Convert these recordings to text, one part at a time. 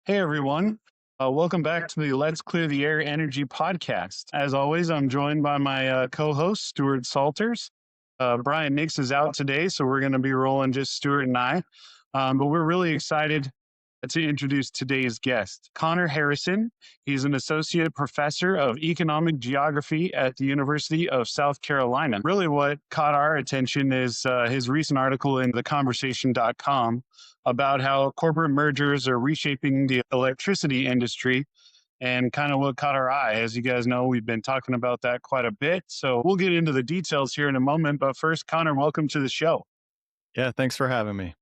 Hey everyone. Welcome back to the Let's Clear the Air Energy podcast. As always, I'm joined by my co-host, Stuart Saulters. Brian Nix is out today, so we're going to be rolling just Stuart and I. But we're really excited to introduce today's guest, Conor Harrison. He's an associate professor of economic geography at the University of South Carolina. Really, what caught our attention is his recent article in theconversation.com about how corporate mergers are reshaping the electricity industry and kind of what caught our eye. As you guys know, we've been talking about that quite a bit. So we'll get into the details here in a moment. But first, Conor, welcome to the show. Yeah, thanks for having me.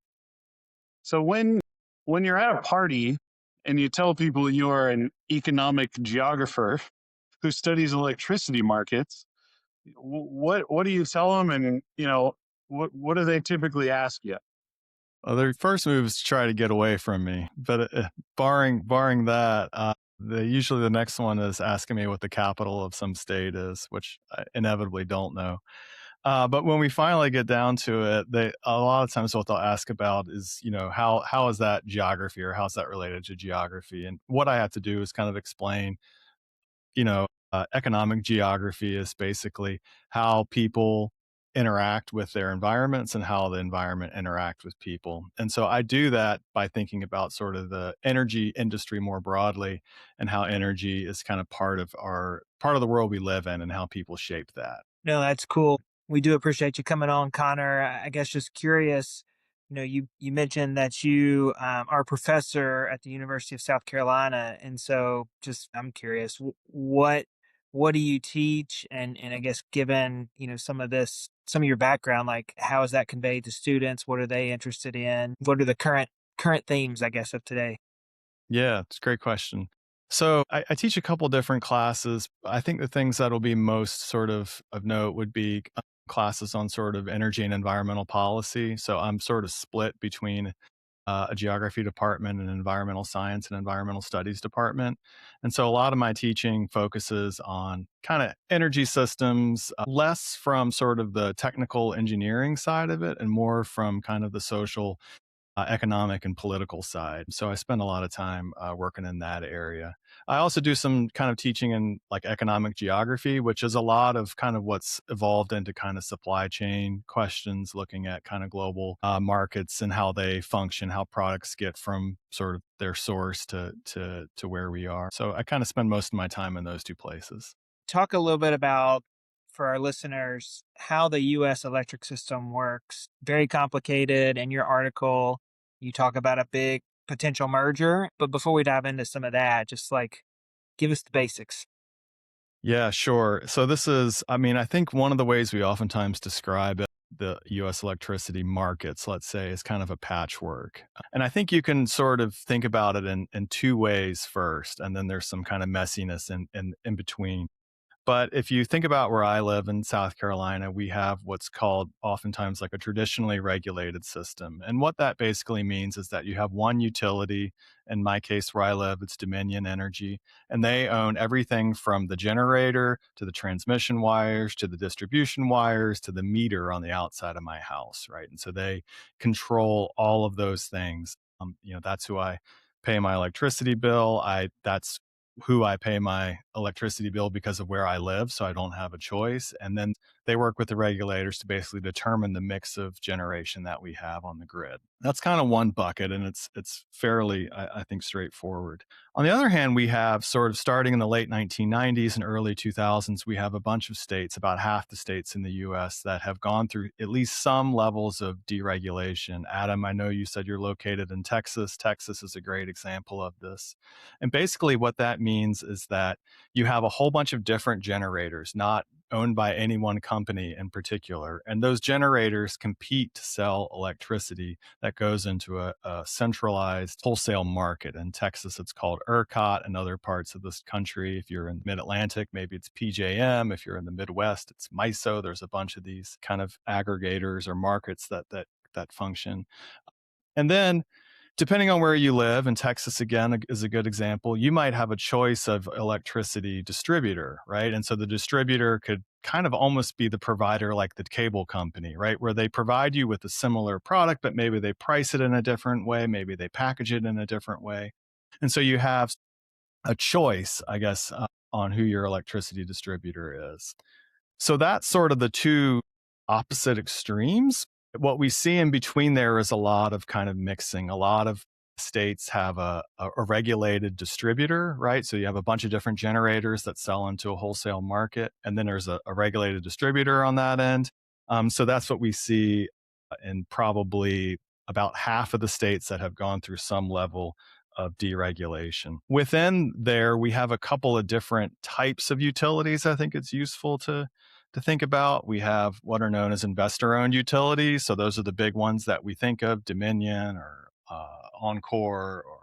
So when you're at a party and you tell people you are an economic geographer who studies electricity markets, what do you tell them, and what do they typically ask you? Well, their first move is to try to get away from me, but barring that, usually the next one is asking me what the capital of some state is, which I inevitably don't know. But when we finally get down to it, a lot of times what they'll ask about is, how is that geography, or how's that related to geography? And what I have to do is kind of explain, economic geography is basically how people interact with their environments and how the environment interact with people. And so I do that by thinking about sort of the energy industry more broadly, and how energy is kind of part of the world we live in, and how people shape that. No, that's cool. We do appreciate you coming on, Connor. I guess just curious, you mentioned that you are a professor at the University of South Carolina, and so just I'm curious, what do you teach, and I guess given some of your background, like how is that conveyed to students? What are they interested in? What are the current themes, I guess, of today? Yeah, it's a great question. So I teach a couple different classes. I think the things that'll be most sort of note would be classes on sort of energy and environmental policy. So I'm sort of split between a geography department, an environmental science and environmental studies department. And so a lot of my teaching focuses on kind of energy systems, less from sort of the technical engineering side of it, and more from kind of the social, economic and political side. So I spend a lot of time working in that area. I also do some kind of teaching in like economic geography, which is a lot of kind of what's evolved into kind of supply chain questions, looking at kind of global markets and how they function, how products get from sort of their source to where we are. So I kind of spend most of my time in those two places. Talk a little bit about, for our listeners, how the US electric system works. Very complicated. In your article, you talk about a big potential merger. But before we dive into some of that, just like give us the basics. Yeah, sure. So this is, I mean, I think one of the ways we oftentimes describe it, the US electricity markets, let's say, is kind of a patchwork. And I think you can sort of think about it in two ways first, and then there's some kind of messiness in between. But if you think about where I live in South Carolina, we have what's called oftentimes like a traditionally regulated system. And what that basically means is that you have one utility. In my case, where I live, it's Dominion Energy, and they own everything from the generator to the transmission wires to the distribution wires to the meter on the outside of my house, right? And so they control all of those things. That's who I pay my electricity bill. That's who I pay my electricity bill because of where I live, so I don't have a choice. And then they work with the regulators to basically determine the mix of generation that we have on the grid. That's kind of one bucket, and it's fairly, I think, straightforward. On the other hand, we have sort of starting in the late 1990s and early 2000s, we have a bunch of states, about half the states in the US, that have gone through at least some levels of deregulation. Adam, I know you said you're located in Texas. Texas is a great example of this. And basically what that means is that you have a whole bunch of different generators, not owned by any one company in particular. And those generators compete to sell electricity that goes into a centralized wholesale market. In Texas, it's called ERCOT. In other parts of this country, if you're in mid-Atlantic, maybe it's PJM. If you're in the Midwest, it's MISO. There's a bunch of these kind of aggregators or markets that function. And then depending on where you live, and Texas again is a good example, you might have a choice of electricity distributor, right? And so the distributor could kind of almost be the provider like the cable company, right? Where they provide you with a similar product, but maybe they price it in a different way, maybe they package it in a different way. And so you have a choice, I guess, on who your electricity distributor is. So that's sort of the two opposite extremes. What we see in between there is a lot of kind of mixing. A lot of states have a regulated distributor, right? So you have a bunch of different generators that sell into a wholesale market, and then there's a regulated distributor on that end. So that's what we see in probably about half of the states that have gone through some level of deregulation. Within there, we have a couple of different types of utilities I think it's useful to think about. We have what are known as investor-owned utilities. So those are the big ones that we think of: Dominion or Encore or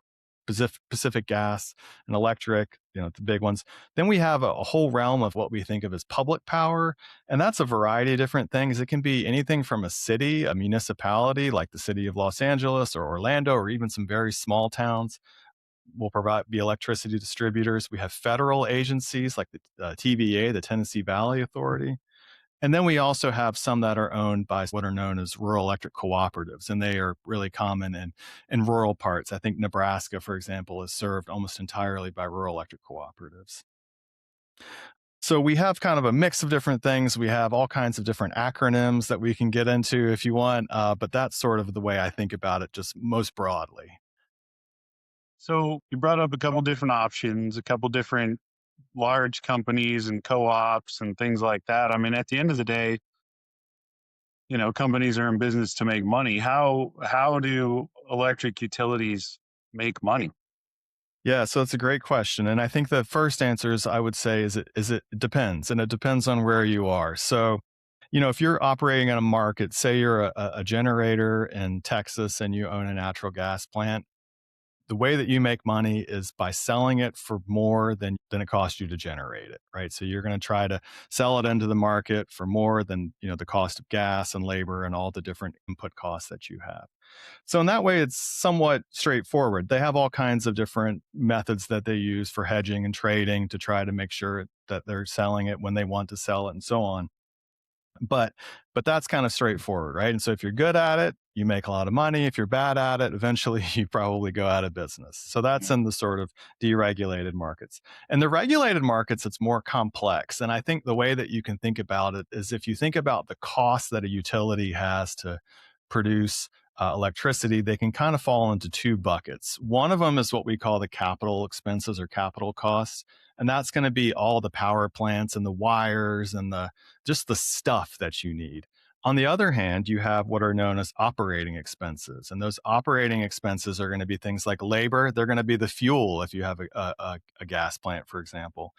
Pacific Gas and Electric, the big ones. Then we have a whole realm of what we think of as public power, and that's a variety of different things. It can be anything from a city, a municipality like the city of Los Angeles or Orlando, or even some very small towns will be electricity distributors. We have federal agencies like the TVA, the Tennessee Valley Authority. And then we also have some that are owned by what are known as rural electric cooperatives, and they are really common in rural parts. I think Nebraska, for example, is served almost entirely by rural electric cooperatives. So we have kind of a mix of different things. We have all kinds of different acronyms that we can get into if you want, but that's sort of the way I think about it, just most broadly. So you brought up a couple different options, a couple different large companies and co-ops and things like that. I mean, at the end of the day, companies are in business to make money. How do electric utilities make money? Yeah, so it's a great question. And I think the first answer is I would say it depends. And it depends on where you are. So, if you're operating in a market, say you're a generator in Texas and you own a natural gas plant, the way that you make money is by selling it for more than it costs you to generate it, right? So you're going to try to sell it into the market for more than, the cost of gas and labor and all the different input costs that you have. So in that way, it's somewhat straightforward. They have all kinds of different methods that they use for hedging and trading to try to make sure that they're selling it when they want to sell it and so on. But that's kind of straightforward, right? And so if you're good at it, you make a lot of money. If you're bad at it, eventually you probably go out of business. So that's in the sort of deregulated markets. And the regulated markets, it's more complex. And I think the way that you can think about it is if you think about the cost that a utility has to produce electricity, they can kind of fall into two buckets. One of them is what we call the capital expenses or capital costs. And that's going to be all the power plants and the wires and just the stuff that you need. On the other hand, you have what are known as operating expenses. And those operating expenses are going to be things like labor. They're going to be the fuel if you have a gas plant, for example.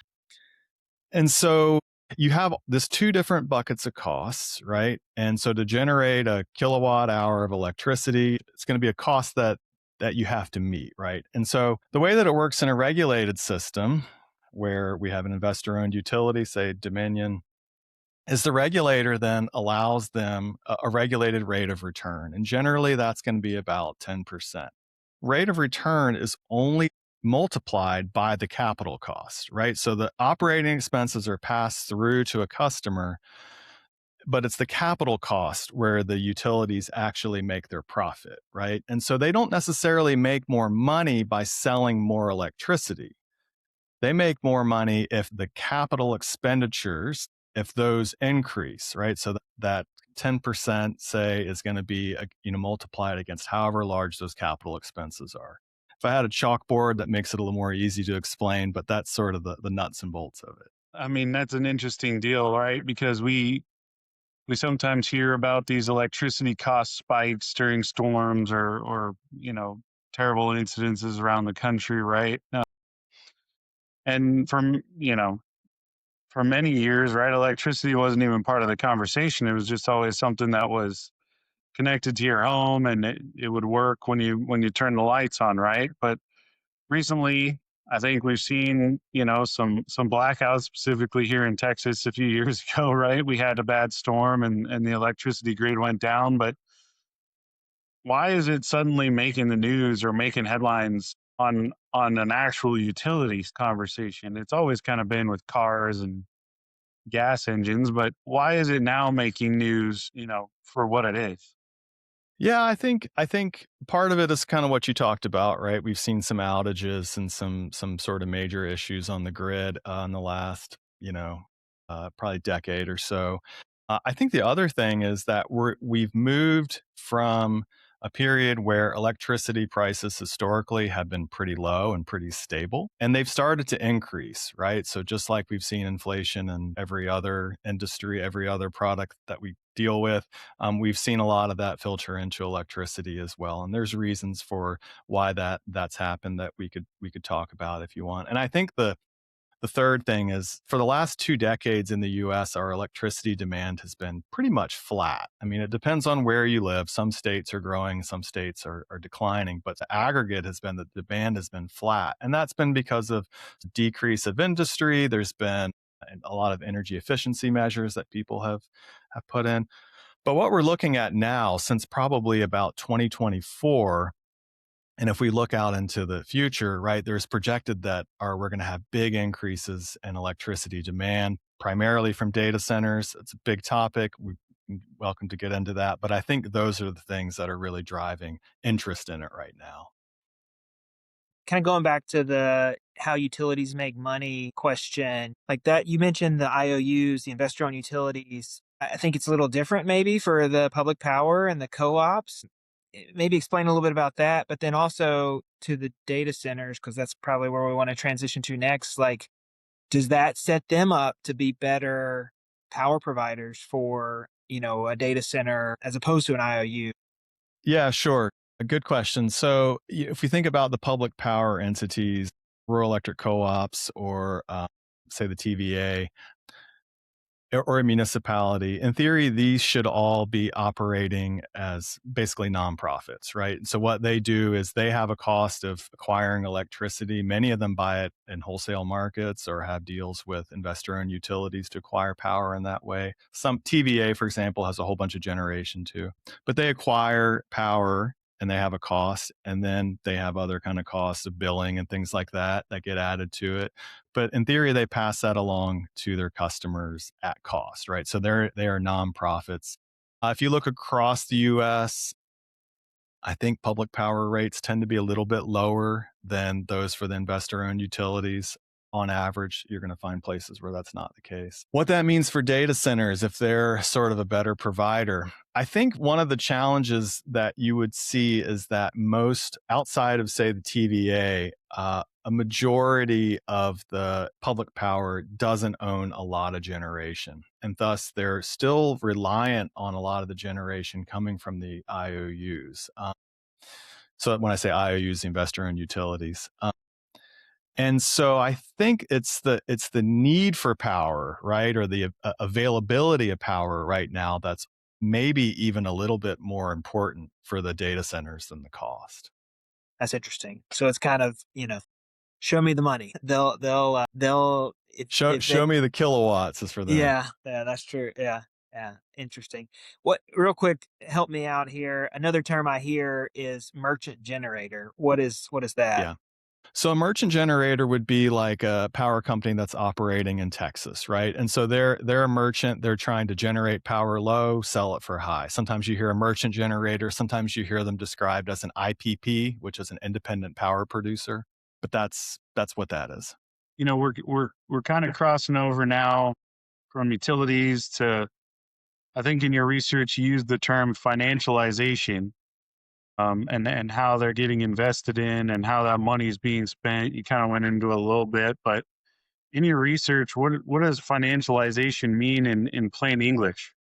And so you have this two different buckets of costs, right? And so to generate a kilowatt hour of electricity, it's going to be a cost that you have to meet, right? And so the way that it works in a regulated system where we have an investor-owned utility, say Dominion, is the regulator then allows them a regulated rate of return. And generally that's going to be about 10%. Rate of return is only multiplied by the capital cost, right? So the operating expenses are passed through to a customer, but it's the capital cost where the utilities actually make their profit, right? And so they don't necessarily make more money by selling more electricity. They make more money if the capital expenditures, if those increase, right? So that 10%, say, is going to be multiplied against however large those capital expenses are. If I had a chalkboard, that makes it a little more easy to explain, but that's sort of the nuts and bolts of it. I mean, that's an interesting deal, right? Because we sometimes hear about these electricity cost spikes during storms or terrible incidences around the country, right? And for many years, right, electricity wasn't even part of the conversation. It was just always something that was connected to your home, and it would work when you turn the lights on, right? But recently, I think we've seen some blackouts, specifically here in Texas a few years ago, right? We had a bad storm and the electricity grid went down. But why is it suddenly making the news or making headlines on an actual utilities conversation? It's always kind of been with cars and gas engines, but why is it now making news, for what it is? Yeah, I think part of it is kind of what you talked about, right? We've seen some outages and some sort of major issues on the grid in the last, probably decade or so. I think the other thing is that we've moved from a period where electricity prices historically have been pretty low and pretty stable, and they've started to increase, right? So just like we've seen inflation in every other industry, every other product that we deal with, we've seen a lot of that filter into electricity as well, and there's reasons for why that's happened that we could talk about if you want. And I think the third thing is for the last 2 decades in the US, our electricity demand has been pretty much flat. I mean, it depends on where you live. Some states are growing, some states are declining, but the aggregate has been the demand has been flat. And that's been because of decrease of industry. There's been a lot of energy efficiency measures that people have put in. But what we're looking at now, since probably about 2024, and if we look out into the future, right, there's projected that we're going to have big increases in electricity demand, primarily from data centers. It's a big topic. We're welcome to get into that. But I think those are the things that are really driving interest in it right now. Kind of going back to the how utilities make money question, like that, you mentioned the IOUs, the investor-owned utilities. I think it's a little different maybe for the public power and the co-ops. Maybe explain a little bit about that, but then also to the data centers, because that's probably where we want to transition to next. Like, does that set them up to be better power providers for, a data center as opposed to an IOU? Yeah, sure. A good question. So if we think about the public power entities, rural electric co-ops, or say the TVA, or a municipality, in theory, these should all be operating as basically nonprofits, right? So what they do is they have a cost of acquiring electricity. Many of them buy it in wholesale markets or have deals with investor-owned utilities to acquire power in that way. Some TVA, for example, has a whole bunch of generation too, but they acquire power and they have a cost, and then they have other kind of costs of billing and things like that that get added to it. But in theory, they pass that along to their customers at cost, right? So they are nonprofits. If you look across the U.S., I think public power rates tend to be a little bit lower than those for the investor-owned utilities. On average, you're going to find places where that's not the case. What that means for data centers, if they're sort of a better provider, I think one of the challenges that you would see is that most outside of, say, the TVA, a majority of the public power doesn't own a lot of generation. And thus, they're still reliant on a lot of the generation coming from the IOUs. So when I say IOUs, investor-owned utilities. And so I think it's the need for power, right, or the availability of power right now that's maybe even a little bit more important for the data centers than the cost. That's interesting. So it's kind of, show me the money. They'll if they Show me the kilowatts is for them. yeah, that's true. Yeah. Yeah. Interesting. What real quick, help me out here. Another term I hear is merchant generator. What is that? Yeah. So a merchant generator would be like a power company that's operating in Texas, right? And so they're a merchant. They're trying to generate power low, sell it for high. Sometimes you hear a merchant generator. Sometimes you hear them described as an IPP, which is an independent power producer. But that's what that is. We're kind of crossing over now from utilities to, I think in your research you used the term financialization, and how they're getting invested in and how that money is being spent. You kind of went into a little bit, but in your research, what does financialization mean in plain English?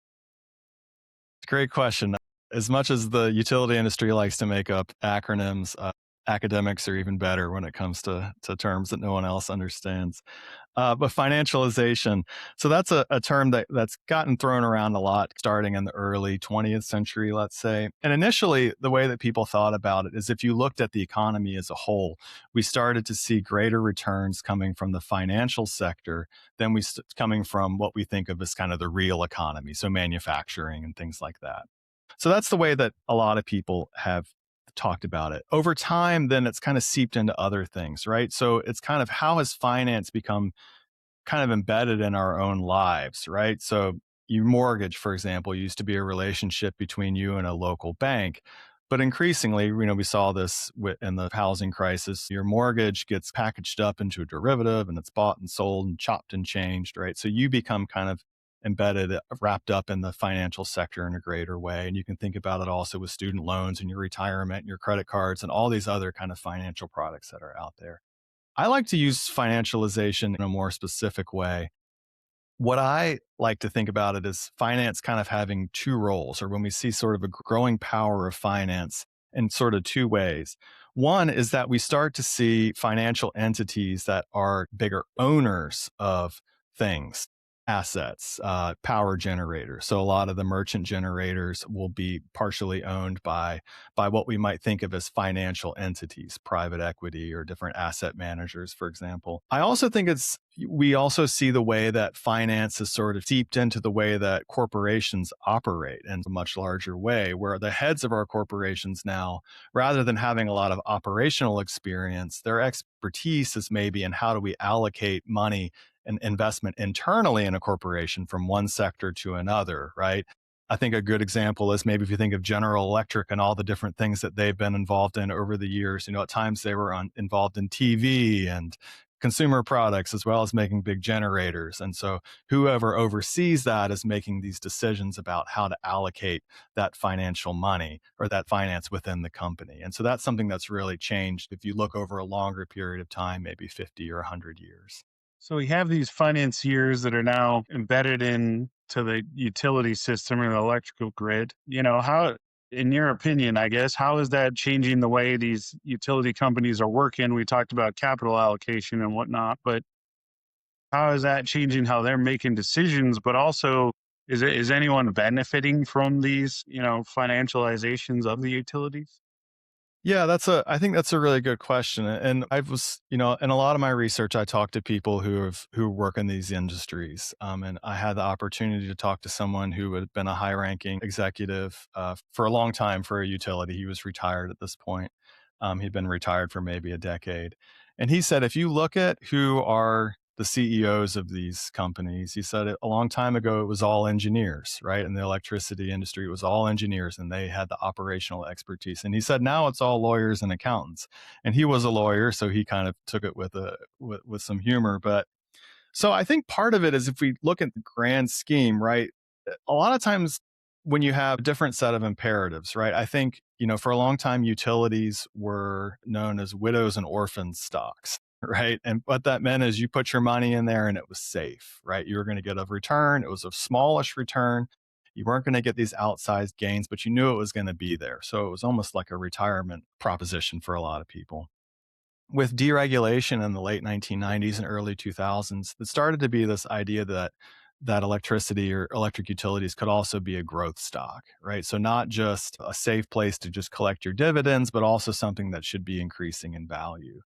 Great question. As much as the utility industry likes to make up acronyms, academics are even better when it comes to terms that no one else understands. But financialization, so that's a term that's gotten thrown around a lot starting in the early 20th century, let's say. And initially, the way that people thought about it is if you looked at the economy as a whole, we started to see greater returns coming from the financial sector than coming from what we think of as kind of the real economy, so manufacturing and things like that. So that's the way that a lot of people have talked about it. Over time, then it's kind of seeped into other things, right? So it's kind of how has finance become kind of embedded in our own lives, right? So your mortgage, for example, used to be a relationship between you and a local bank. But increasingly, we saw this in the housing crisis. Your mortgage gets packaged up into a derivative and it's bought and sold and chopped and changed, right? So you become kind of embedded, wrapped up in the financial sector in a greater way. And you can think about it also with student loans and your retirement and your credit cards and all these other kind of financial products that are out there. I like to use financialization in a more specific way. What I like to think about it is finance kind of having two roles, or when we see sort of a growing power of finance in sort of two ways. One is that we start to see financial entities that are bigger owners of things, assets, power generators. So a lot of the merchant generators will be partially owned by what we might think of as financial entities, private equity or different asset managers, for example. I also think we also see the way that finance is sort of seeped into the way that corporations operate in a much larger way, where the heads of our corporations now, rather than having a lot of operational experience, their expertise is maybe in how do we allocate money and investment internally in a corporation from one sector to another, right? I think a good example is maybe if you think of General Electric and all the different things that they've been involved in over the years. At times they were involved in TV and consumer products as well as making big generators. And so whoever oversees that is making these decisions about how to allocate that financial money or that finance within the company. And so that's something that's really changed if you look over a longer period of time, maybe 50 or 100 years. So we have these financiers that are now embedded into the utility system or the electrical grid. How, in your opinion, I guess, how is that changing the way these utility companies are working? We talked about capital allocation and whatnot, but how is that changing how they're making decisions? But also, is anyone benefiting from these, financializations of the utilities? Yeah, I think that's a really good question. And I was, in a lot of my research, I talked to people who work in these industries. And I had the opportunity to talk to someone who had been a high ranking executive for a long time for a utility. He was retired at this point. He'd been retired for maybe a decade. And he said, if you look at who are the CEOs of these companies, he said a long time ago, it was all engineers, right? In the electricity industry, it was all engineers and they had the operational expertise. And he said, now it's all lawyers and accountants. And he was a lawyer, so he kind of took it with some humor. But so I think part of it is if we look at the grand scheme, right? A lot of times when you have a different set of imperatives, right? I think, for a long time, utilities were known as widows and orphans stocks, right? And what that meant is you put your money in there and it was safe, right? You were going to get a return. It was a smallish return. You weren't going to get these outsized gains, but you knew it was going to be there. So it was almost like a retirement proposition for a lot of people. With deregulation in the late 1990s and early 2000s, it started to be this idea that electricity or electric utilities could also be a growth stock, right? So not just a safe place to just collect your dividends, but also something that should be increasing in value.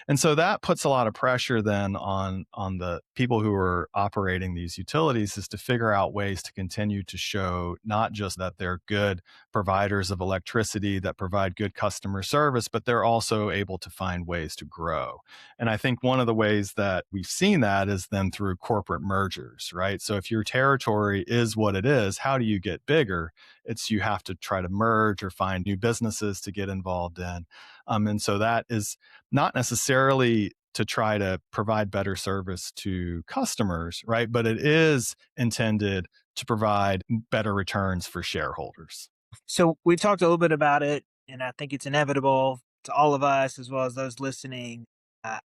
And so that puts a lot of pressure then on the people who are operating these utilities is to figure out ways to continue to show not just that they're good providers of electricity that provide good customer service, but they're also able to find ways to grow. And I think one of the ways that we've seen that is then through corporate mergers, right? So if your territory is what it is, how do you get bigger? It's you have to try to merge or find new businesses to get involved in. And so that is not necessarily to try to provide better service to customers, right? But it is intended to provide better returns for shareholders. So we've talked a little bit about it, and I think it's inevitable to all of us as well as those listening.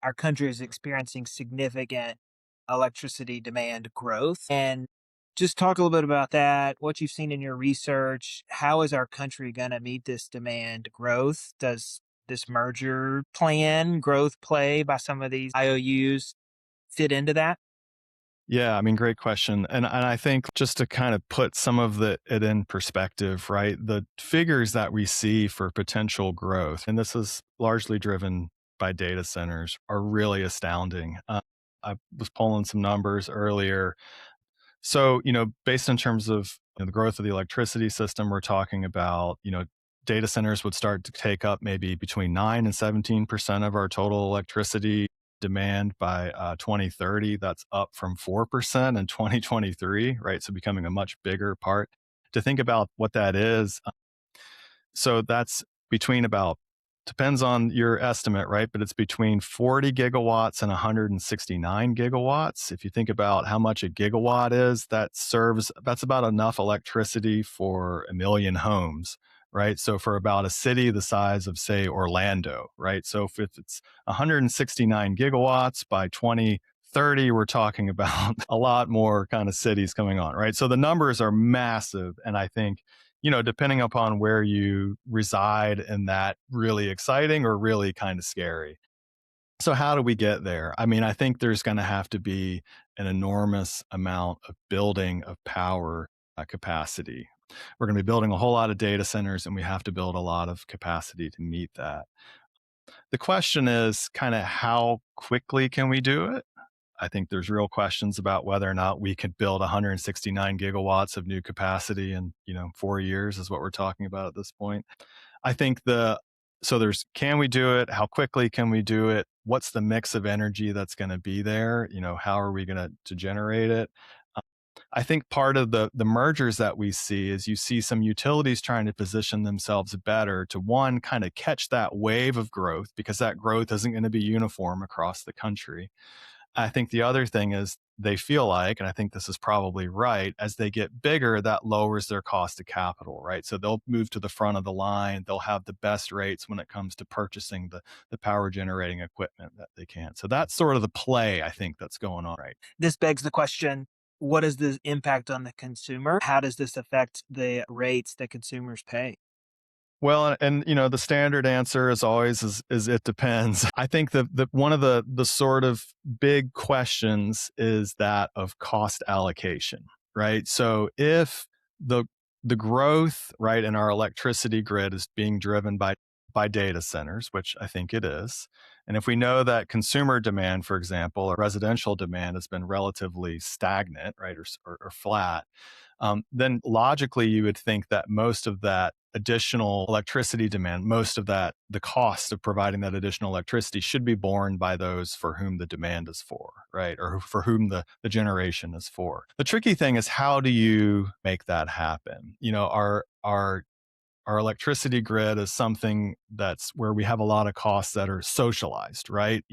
Our country is experiencing significant electricity demand growth. And just talk a little bit about that, what you've seen in your research. How is our country going to meet this demand growth? Does this merger plan, growth play by some of these IOUs fit into that? Yeah, I mean, great question. And I think just to kind of put some of it in perspective, right? The figures that we see for potential growth, and this is largely driven by data centers, are really astounding. I was pulling some numbers earlier. So, based in terms of the growth of the electricity system, we're talking about, data centers would start to take up maybe between 9 and 17% of our total electricity demand by 2030. That's up from 4% in 2023, right? So becoming a much bigger part. To think about what that is, so that's between about, depends on your estimate, right? But it's between 40 gigawatts and 169 gigawatts. If you think about how much a gigawatt is, that's about enough electricity for a million homes, right? So for about a city the size of, say, Orlando, right? So if it's 169 gigawatts by 2030, we're talking about a lot more kind of cities coming on, right? So the numbers are massive. And I think, depending upon where you reside, and that really exciting or really kind of scary. So how do we get there? I mean, I think there's going to have to be an enormous amount of building of power capacity. We're going to be building a whole lot of data centers, and we have to build a lot of capacity to meet that. The question is kind of how quickly can we do it? I think there's real questions about whether or not we could build 169 gigawatts of new capacity in, 4 years is what we're talking about at this point. I think can we do it? How quickly can we do it? What's the mix of energy that's going to be there? How are we going to generate it? I think part of the mergers that we see is you see some utilities trying to position themselves better to, one, kind of catch that wave of growth, because that growth isn't going to be uniform across the country. I think the other thing is they feel like, and I think this is probably right, as they get bigger, that lowers their cost of capital, right? So they'll move to the front of the line. They'll have the best rates when it comes to purchasing the power generating equipment that they can. So that's sort of the play, I think, that's going on, right? This begs the question, what is the impact on the consumer? How does this affect the rates that consumers pay? Well, and the standard answer is always is it depends. I think the one of the sort of big questions is that of cost allocation, right? So if the the growth, right, in our electricity grid is being driven by data centers, which I think it is, and if we know that consumer demand, for example, or residential demand has been relatively stagnant, right, or flat, then logically you would think that most of that additional electricity demand, most of that, the cost of providing that additional electricity should be borne by those for whom the demand is for, right? Or for whom the generation is for. The tricky thing is, how do you make that happen? Our electricity grid is something that's where we have a lot of costs that are socialized, right?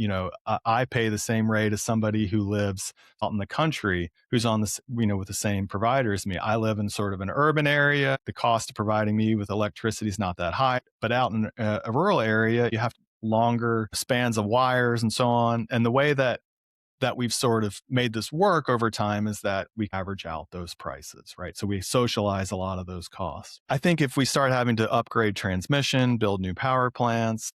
I pay the same rate as somebody who lives out in the country who's on this, with the same provider as me. I live in sort of an urban area. The cost of providing me with electricity is not that high, but out in a rural area, you have longer spans of wires and so on. And the way that we've sort of made this work over time is that we average out those prices, right? So we socialize a lot of those costs. I think if we start having to upgrade transmission, build new power plants,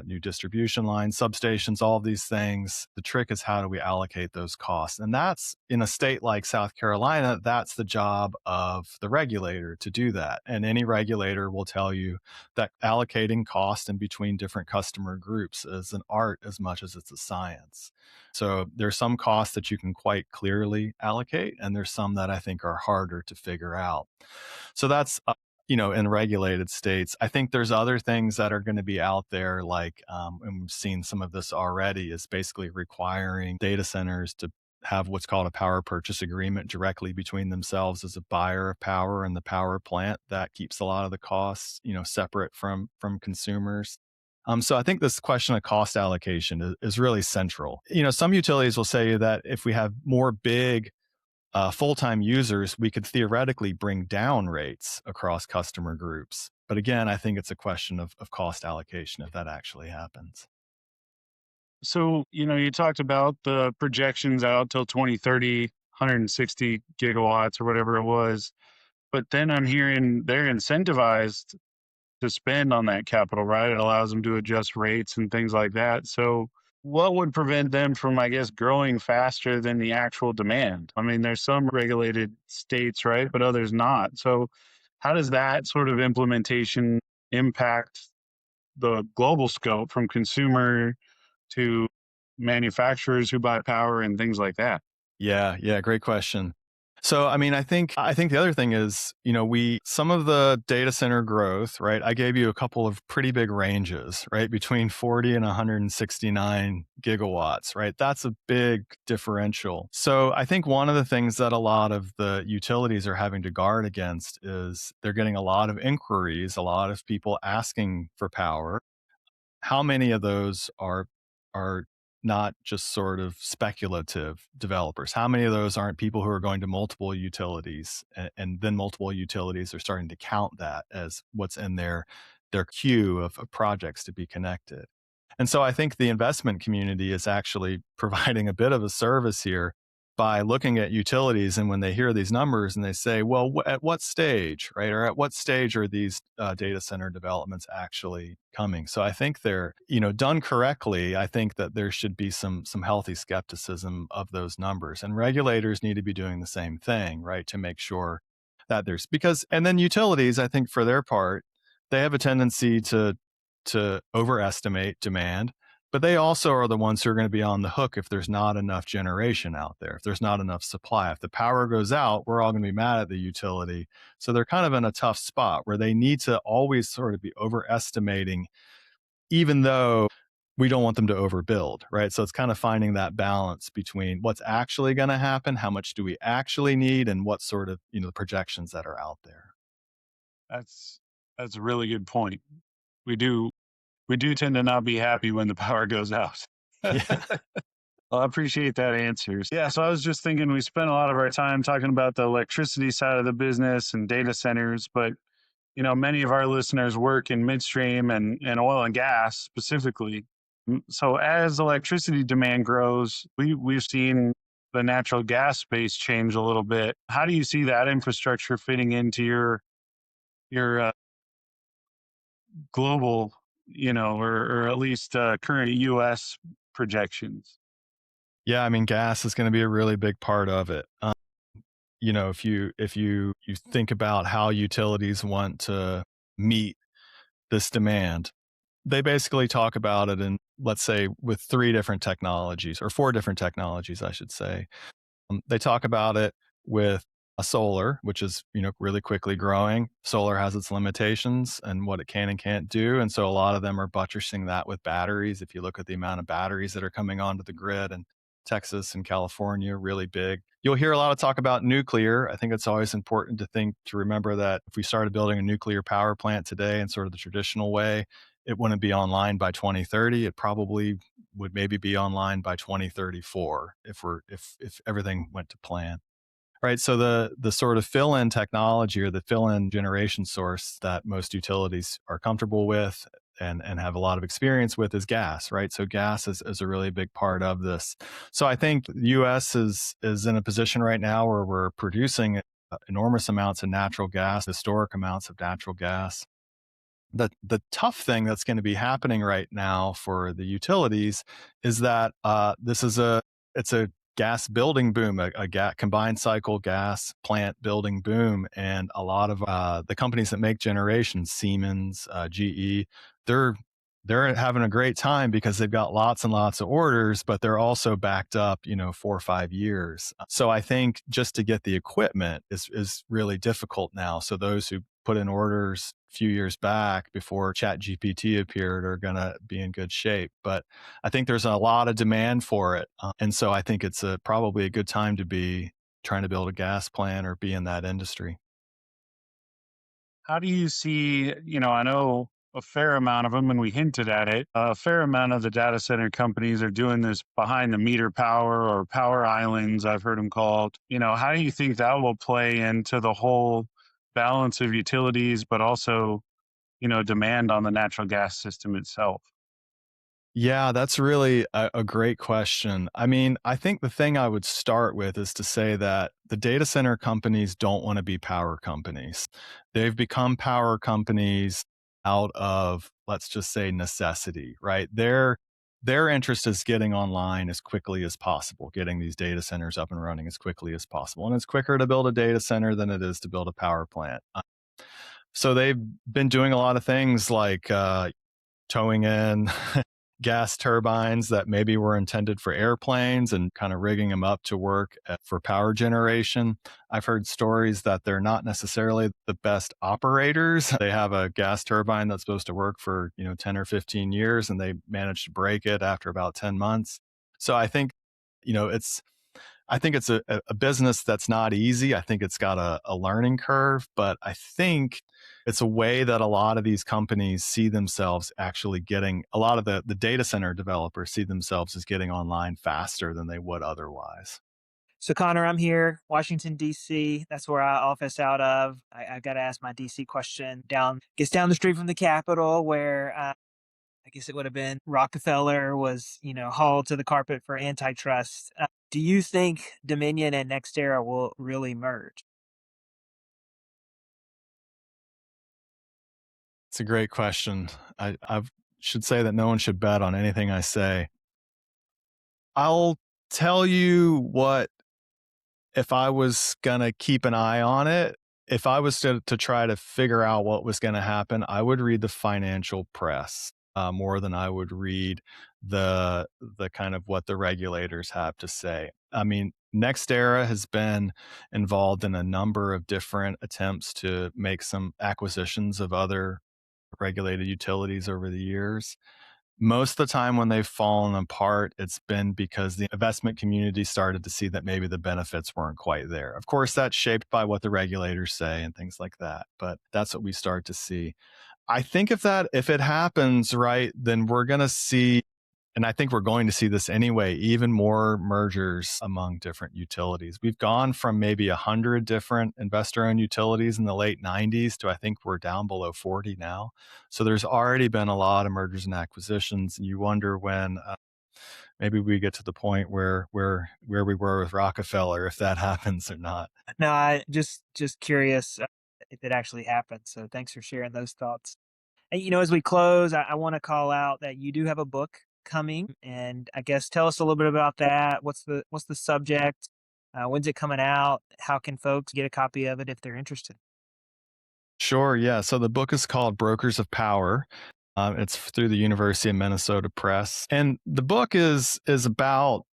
new distribution lines, substations, all of these things, the trick is, how do we allocate those costs? And that's, in a state like South Carolina, that's the job of the regulator to do that. And any regulator will tell you that allocating cost in between different customer groups is an art as much as it's a science. So there's some costs that you can quite clearly allocate, and there's some that I think are harder to figure out. So that's in regulated states. I think there's other things that are going to be out there, like, and we've seen some of this already, is basically requiring data centers to have what's called a power purchase agreement directly between themselves as a buyer of power and the power plant. That keeps a lot of the costs, separate from consumers. So I think this question of cost allocation is really central. Some utilities will say that if we have more big full-time users, we could theoretically bring down rates across customer groups. But again, I think it's a question of cost allocation if that actually happens. So, you talked about the projections out till 2030, 160 gigawatts or whatever it was. But then I'm hearing they're incentivized to spend on that capital, right? It allows them to adjust rates and things like that. So, what would prevent them from, I guess, growing faster than the actual demand? I mean, there's some regulated states, right? But others not. So, how does that sort of implementation impact the global scope from consumer to manufacturers who buy power and things like that? Yeah, great question. So, I mean, I think the other thing is, some of the data center growth, right? I gave you a couple of pretty big ranges, right? Between 40 and 169 gigawatts, right? That's a big differential. So, I think one of the things that a lot of the utilities are having to guard against is they're getting a lot of inquiries, a lot of people asking for power. How many of those are not just sort of speculative developers? How many of those aren't people who are going to multiple utilities, and then multiple utilities are starting to count that as what's in their queue of projects to be connected? And so I think the investment community is actually providing a bit of a service here by looking at utilities, and when they hear these numbers and they say, well, at what stage, right? Or at what stage are these data center developments actually coming? So I think they're, done correctly. I think that there should be some healthy skepticism of those numbers, and regulators need to be doing the same thing, right? To make sure that and then utilities, I think for their part, they have a tendency to overestimate demand, but they also are the ones who are going to be on the hook if there's not enough generation out there, if there's not enough supply. If the power goes out, we're all going to be mad at the utility. So they're kind of in a tough spot where they need to always sort of be overestimating, even though we don't want them to overbuild, right? So it's kind of finding that balance between what's actually going to happen, how much do we actually need, and what sort of, the projections that are out there. That's that's a really good point. We do we do tend to not be happy when the power goes out. Yeah. Well, I appreciate that answers. Yeah, so I was just thinking we spent a lot of our time talking about the electricity side of the business and data centers, but many of our listeners work in midstream and oil and gas specifically. So as electricity demand grows, we've seen the natural gas space change a little bit. How do you see that infrastructure fitting into your global, or at least current U.S. projections? Yeah, I mean, gas is going to be a really big part of it. If you think about how utilities want to meet this demand, they basically talk about it in, let's say, with three different technologies, or four different technologies, I should say. They talk about it with a solar, which is, really quickly growing. Solar has its limitations and what it can and can't do. And so a lot of them are buttressing that with batteries. If you look at the amount of batteries that are coming onto the grid, and Texas and California, really big. You'll hear a lot of talk about nuclear. I think it's always important to remember that if we started building a nuclear power plant today in sort of the traditional way, it wouldn't be online by 2030. It probably would maybe be online by 2034 if everything went to plan. Right. So the sort of fill-in technology, or the fill-in generation source that most utilities are comfortable with and have a lot of experience with, is gas, right? So gas is a really big part of this. So I think the US is in a position right now where we're producing enormous amounts of natural gas, historic amounts of natural gas. The tough thing that's going to be happening right now for the utilities is that it's a gas building boom, a combined cycle gas plant building boom, and a lot of the companies that make generations, Siemens, GE, they're they're having a great time because they've got lots and lots of orders, but they're also backed up, 4 or 5 years. So I think just to get the equipment is really difficult now. So those who put in orders a few years back before ChatGPT appeared are going to be in good shape. But I think there's a lot of demand for it. And so I think it's probably a good time to be trying to build a gas plant or be in that industry. How do you see, I know a fair amount of them, and we hinted at it, a fair amount of the data center companies are doing this behind the meter power, or power islands, I've heard them called. How do you think that will play into the whole balance of utilities, but also, demand on the natural gas system itself? Yeah, that's really a great question. I mean, I think the thing I would start with is to say that the data center companies don't want to be power companies. They've become power companies out of, let's just say, necessity, right? Their interest is getting online as quickly as possible, getting these data centers up and running as quickly as possible. And it's quicker to build a data center than it is to build a power plant. So they've been doing a lot of things like towing in gas turbines that maybe were intended for airplanes and kind of rigging them up to work for power generation. I've heard stories that they're not necessarily the best operators. They have a gas turbine that's supposed to work for, 10 or 15 years and they manage to break it after about 10 months. So I think, it's a business that's not easy. I think it's got a learning curve, but I think it's a way that a lot of these companies see themselves actually getting, a lot of the data center developers see themselves as getting online faster than they would otherwise. So, Connor, I'm here, Washington, D.C. That's where I office out of. I got to ask my D.C. question. Gets down the street from the Capitol, where I guess it would have been Rockefeller was, hauled to the carpet for antitrust. Do you think Dominion and NextEra will really merge? It's a great question. I should say that no one should bet on anything I say. I'll tell you what, if I was going to keep an eye on it, if I was to try to figure out what was going to happen, I would read the financial press more than I would read the kind of what the regulators have to say. I mean, NextEra has been involved in a number of different attempts to make some acquisitions of other regulated utilities over the years. Most of the time when they've fallen apart, it's been because the investment community started to see that maybe the benefits weren't quite there. Of course, that's shaped by what the regulators say and things like that, but that's what we start to see. I think if it happens, right, then we're going to see, and I think we're going to see this anyway, even more mergers among different utilities. We've gone from maybe 100 different investor-owned utilities in the late 90s to I think we're down below 40 now. So there's already been a lot of mergers and acquisitions, and you wonder when maybe we get to the point where we were with Rockefeller, if that happens or not. No, I just curious if it actually happened. So thanks for sharing those thoughts. And, as we close, I want to call out that you do have a book coming, and I guess tell us a little bit about that. What's the subject? When's it coming out? How can folks get a copy of it if they're interested? Sure, yeah. So the book is called Brokers of Power. It's through the University of Minnesota Press, and the book is about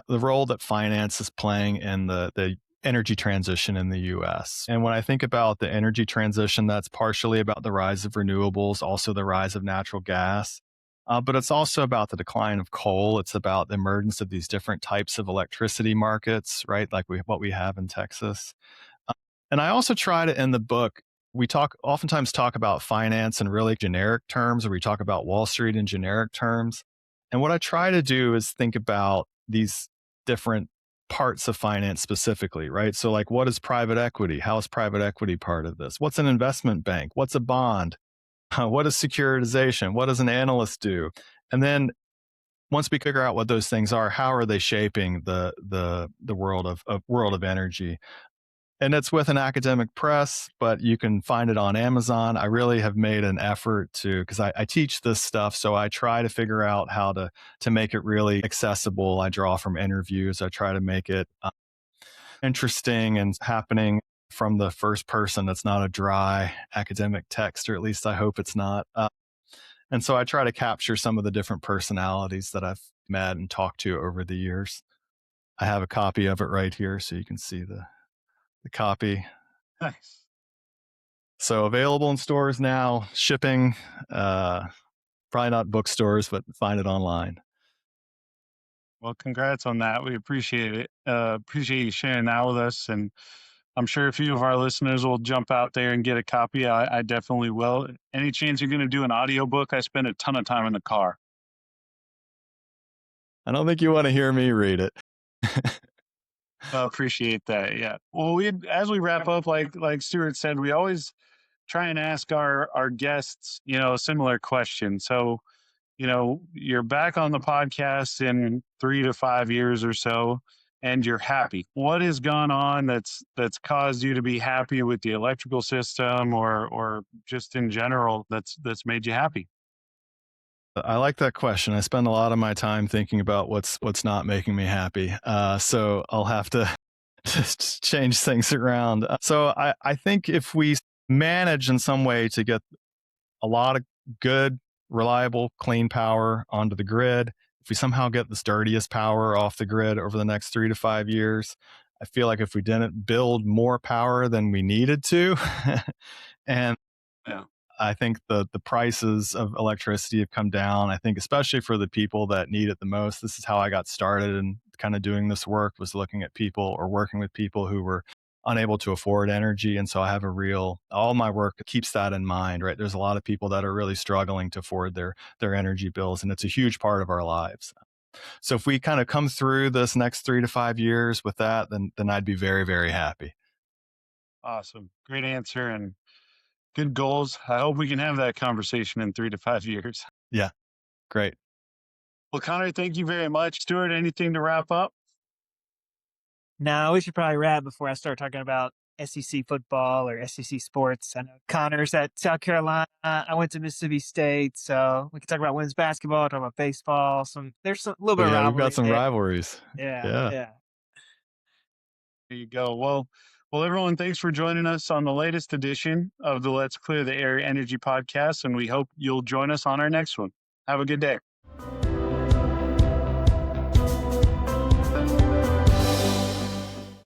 the role that finance is playing in the energy transition in the U.S. And when I think about the energy transition, that's partially about the rise of renewables, also the rise of natural gas. But it's also about the decline of coal. It's about the emergence of these different types of electricity markets, right? Like what we have in Texas. And I also try to, in the book, we oftentimes talk about finance in really generic terms, or we talk about Wall Street in generic terms. And what I try to do is think about these different parts of finance specifically, right? So like, what is private equity? How is private equity part of this? What's an investment bank? What's a bond? What is securitization? What does an analyst do? And then once we figure out what those things are, how are they shaping the world of energy? And it's with an academic press, but you can find it on Amazon. I really have made an effort because I teach this stuff, so I try to figure out how to make it really accessible. I draw from interviews. I try to make it interesting and happening from the first person. It's not a dry academic text, or at least I hope it's not. And so I try to capture some of the different personalities that I've met and talked to over the years. I have a copy of it right here, so you can see the copy. Nice. So available in stores now, shipping, probably not bookstores, but find it online. Well, congrats on that. We appreciate it. Appreciate you sharing that with us. And I'm sure a few of our listeners will jump out there and get a copy. I definitely will. Any chance you're going to do an audiobook? I spend a ton of time in the car. I don't think you want to hear me read it. Appreciate that. Yeah. Well, as we wrap up, like Stuart said, we always try and ask our guests, a similar question. So, you're back on the podcast in 3 to 5 years or so, and you're happy. What has gone on that's caused you to be happy with the electrical system, or just in general that's made you happy? I like that question. I spend a lot of my time thinking about what's not making me happy. So I'll have to just change things around. So I think if we manage in some way to get a lot of good reliable, clean power onto the grid. If we somehow get this dirtiest power off the grid over the next 3 to 5 years, I feel like if we didn't build more power than we needed to, and Yeah. I think the prices of electricity have come down. I think especially for the people that need it the most. This is how I got started in kind of doing this work, was looking at people or working with people who were unable to afford energy. And so I have all my work keeps that in mind, right? There's a lot of people that are really struggling to afford their energy bills, and it's a huge part of our lives. So if we kind of come through this next 3 to 5 years with that, then I'd be very, very happy. Awesome. Great answer and good goals. I hope we can have that conversation in 3 to 5 years. Yeah, great. Well, Connor, thank you very much. Stuart, anything to wrap up? Now we should probably wrap before I start talking about SEC football or SEC sports. I know Connor's at South Carolina. I went to Mississippi State, so we can talk about women's basketball, talk about baseball. There's a little bit of Yeah, we've got rivalry some there. rivalries. Yeah, Yeah. yeah. There you go. Well, everyone, thanks for joining us on the latest edition of the Let's Clear the Air Energy podcast, and we hope you'll join us on our next one. Have a good day.